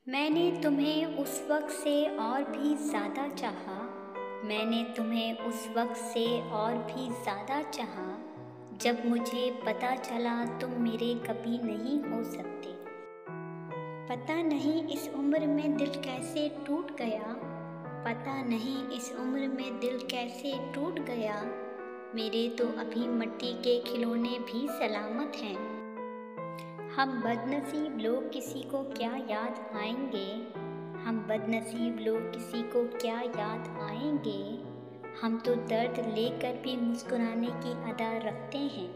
मैंने तुम्हें उस वक्त से और भी ज़्यादा चाहा। मैंने तुम्हें उस वक्त से और भी ज़्यादा चाहा, जब मुझे पता चला तुम मेरे कभी नहीं हो सकते। पता नहीं इस उम्र में दिल कैसे टूट गया, पता नहीं इस उम्र में दिल कैसे टूट गया। मेरे तो अभी मिट्टी के खिलौने भी सलामत हैं। हम बदनसीब लोग किसी को क्या याद आएंगे, हम बदनसीब लोग किसी को क्या याद आएंगे। हम तो दर्द लेकर भी मुस्कुराने की अदा रखते हैं।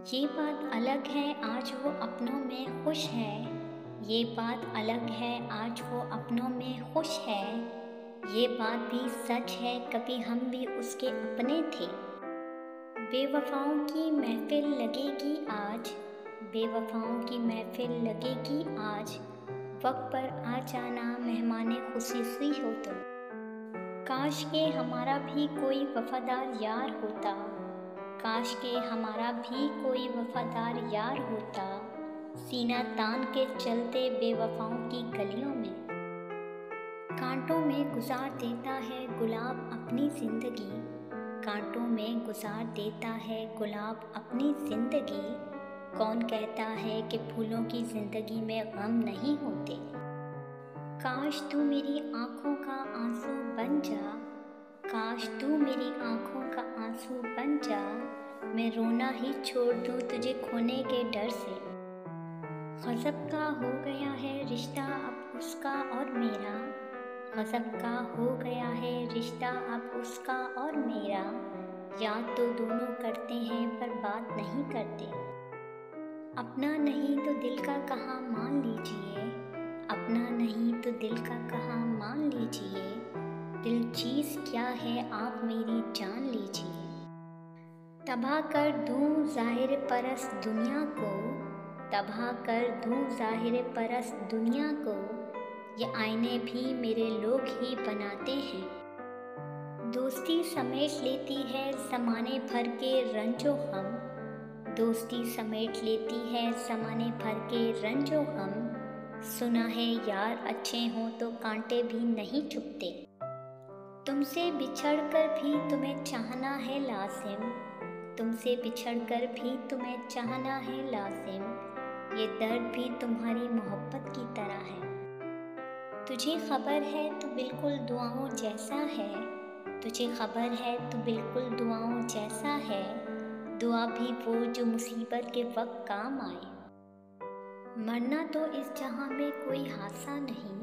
ये बात अलग है आज वो अपनों में खुश है, ये बात अलग है आज वो अपनों में खुश है। ये बात भी सच है कभी हम भी उसके अपने थे। बेवफाओं की महफिल लगेगी आज, बेवफाओं की महफिल लगेगी आज। वक्त पर आ जाना मेहमाने खुशी हो तुम। काश के हमारा भी कोई वफादार यार होता, काश के हमारा भी कोई वफादार यार होता। सीना तान के चलते बेवफाओं की गलियों में। कांटों में गुजार देता है गुलाब अपनी ज़िंदगी, कांटों में गुजार देता है गुलाब अपनी ज़िंदगी। कौन कहता है कि फूलों की ज़िंदगी में गम नहीं होते। काश तू मेरी आँखों का आंसू बन जा, काश तू मेरी आँखों का आंसू बन जा। मैं रोना ही छोड़ दूँ तुझे खोने के डर से। गज़ब का हो गया है रिश्ता अब उसका और मेरा, गज़ब का हो गया है रिश्ता अब उसका और मेरा। याद तो दोनों करते हैं पर बात नहीं करते। अपना नहीं तो दिल का कहा मान लीजिए, अपना नहीं तो दिल का कहा मान लीजिए। दिल चीज़ क्या है आप मेरी जान लीजिए। तबाह कर दूँ ज़ाहिर परस्त दुनिया को, तबाह कर दूँ ज़ाहिर परस्त दुनिया को। ये आईने भी मेरे लोग ही बनाते हैं। दोस्ती समेट लेती है ज़माने भर के रंजो हम, दोस्ती समेट लेती है ज़माने भर के रंजो हम। सुना है यार अच्छे हों तो कांटे भी नहीं चुभते। तुमसे बिछड़कर भी तुम्हें चाहना है लाज़िम, तुमसे बिछड़कर भी तुम्हें चाहना है लाज़िम। ये दर्द भी तुम्हारी मोहब्बत की तरह है। तुझे खबर है तो बिल्कुल दुआओं जैसा है, तुझे खबर है तो बिल्कुल दुआओं जैसा है। दुआ भी वो जो मुसीबत के वक्त काम आए। मरना तो इस जहां में कोई हादसा नहीं,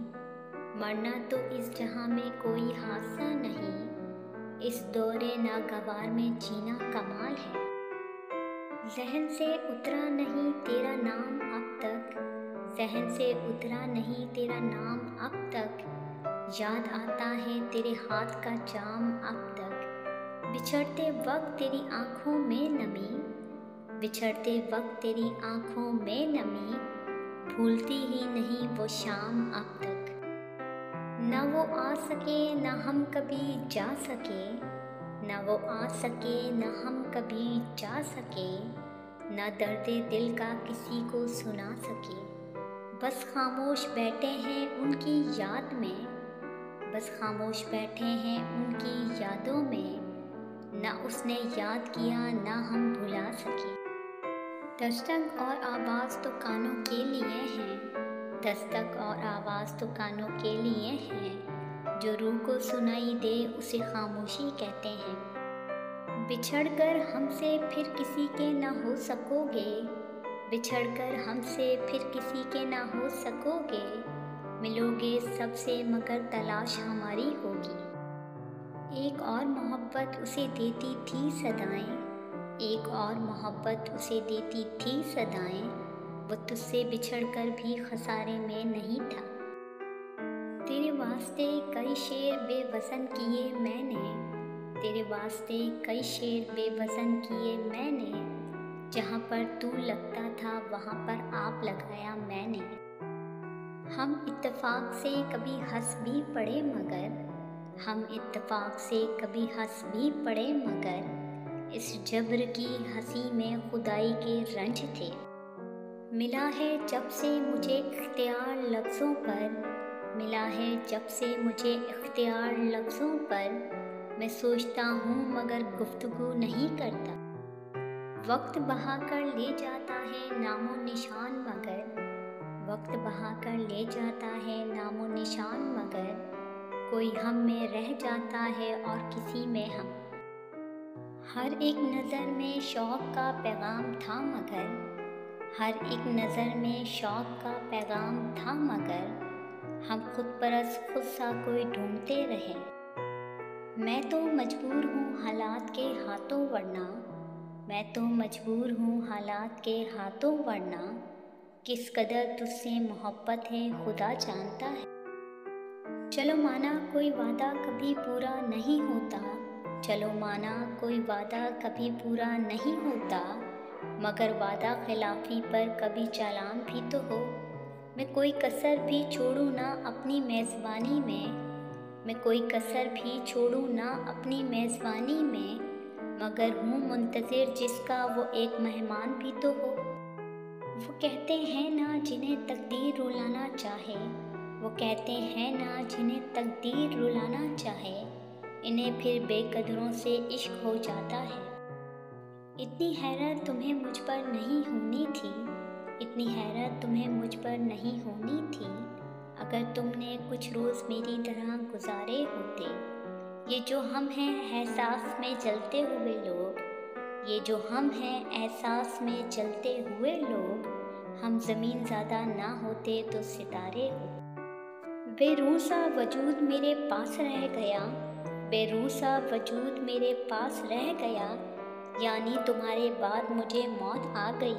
मरना तो इस जहां में कोई हादसा नहीं। इस दौरे नागवार में जीना कमाल है। ज़हन से उतरा नहीं तेरा नाम अब तक, ज़हन से उतरा नहीं तेरा नाम अब तक। याद आता है तेरे हाथ का जाम अब तक। बिछड़ते वक्त तेरी आँखों में नमी, बिछड़ते वक्त तेरी आँखों में नमी। भूलती ही नहीं वो शाम अब तक। न वो आ सके न हम कभी जा सके, न वो आ सके न हम कभी जा सके। न दर्दे दिल का किसी को सुना सके। बस खामोश बैठे हैं उनकी याद में, बस खामोश बैठे हैं उनकी यादों में। ना उसने याद किया ना हम भुला सके। दस्तक और आवाज़ तो कानों के लिए हैं, दस्तक और आवाज़ तो कानों के लिए हैं। जो रूह को सुनाई दे उसे खामोशी कहते हैं। बिछड़कर हमसे फिर किसी के ना हो सकोगे, बिछड़कर हमसे फिर किसी के ना हो सकोगे। मिलोगे सबसे मगर तलाश हमारी होगी। एक और मोहब्बत उसे देती थी सदाएं, एक और मोहब्बत उसे देती थी सदाएं। वो तुझसे बिछड़कर भी खसारे में नहीं था। तेरे वास्ते कई शेर बेवज़न किए मैंने, तेरे वास्ते कई शेर बेवज़न किए मैंने। जहाँ पर तू लगता था वहाँ पर आप लगाया मैंने। हम इत्तेफाक से कभी हंस भी पड़े मगर, हम इत्तेफाक से कभी हंस भी पड़े मगर। इस जब्र की हंसी में खुदाई के रंज थे। मिला है जब से मुझे इख्तियार लफ्ज़ों पर, मिला है जब से मुझे इख्तियार लफ्ज़ों पर। मैं सोचता हूँ मगर गुफ्तगू नहीं करता। वक्त बहा कर ले जाता है नामो निशान मगर, वक्त बहा कर ले जाता है नामो निशान मगर। कोई हम में रह जाता है और किसी में हम। हर एक नज़र में शौक़ का पैगाम था मगर, हर एक नज़र में शौक़ का पैगाम था मगर। हम खुद परस खुद सा कोई ढूंढते रहे। मैं तो मजबूर हूँ हालात के हाथों वरना, मैं तो मजबूर हूँ हालात के हाथों वरना। किस कदर तुझसे मोहब्बत है खुदा जानता है। चलो माना कोई वादा कभी पूरा नहीं होता, चलो माना कोई वादा कभी पूरा नहीं होता। मगर वादा खिलाफ़ी पर कभी चालान भी तो हो। मैं कोई कसर भी छोड़ूं ना अपनी मेज़बानी में, मैं कोई कसर भी छोड़ूं ना अपनी मेज़बानी में। मगर हूँ मुंतज़िर जिसका वो एक मेहमान भी तो हो। वो कहते हैं ना जिन्हें तकदीर रुलाना चाहे, वो कहते हैं ना जिन्हें तकदीर रुलाना चाहे। इन्हें फिर बेकदरों से इश्क हो जाता है। इतनी हैरत तुम्हें मुझ पर नहीं होनी थी, इतनी हैरत तुम्हें मुझ पर नहीं होनी थी। अगर तुमने कुछ रोज़ मेरी तरह गुजारे होते। ये जो हम हैं एहसास में जलते हुए लोग, ये जो हम हैं एहसास में जलते हुए लोग। हम ज़मीन ज़्यादा ना होते तो सितारे हो। बेरूह सा वजूद मेरे पास रह गया, बेरूह सा वजूद मेरे पास रह गया। यानी तुम्हारे बाद मुझे मौत आ गई।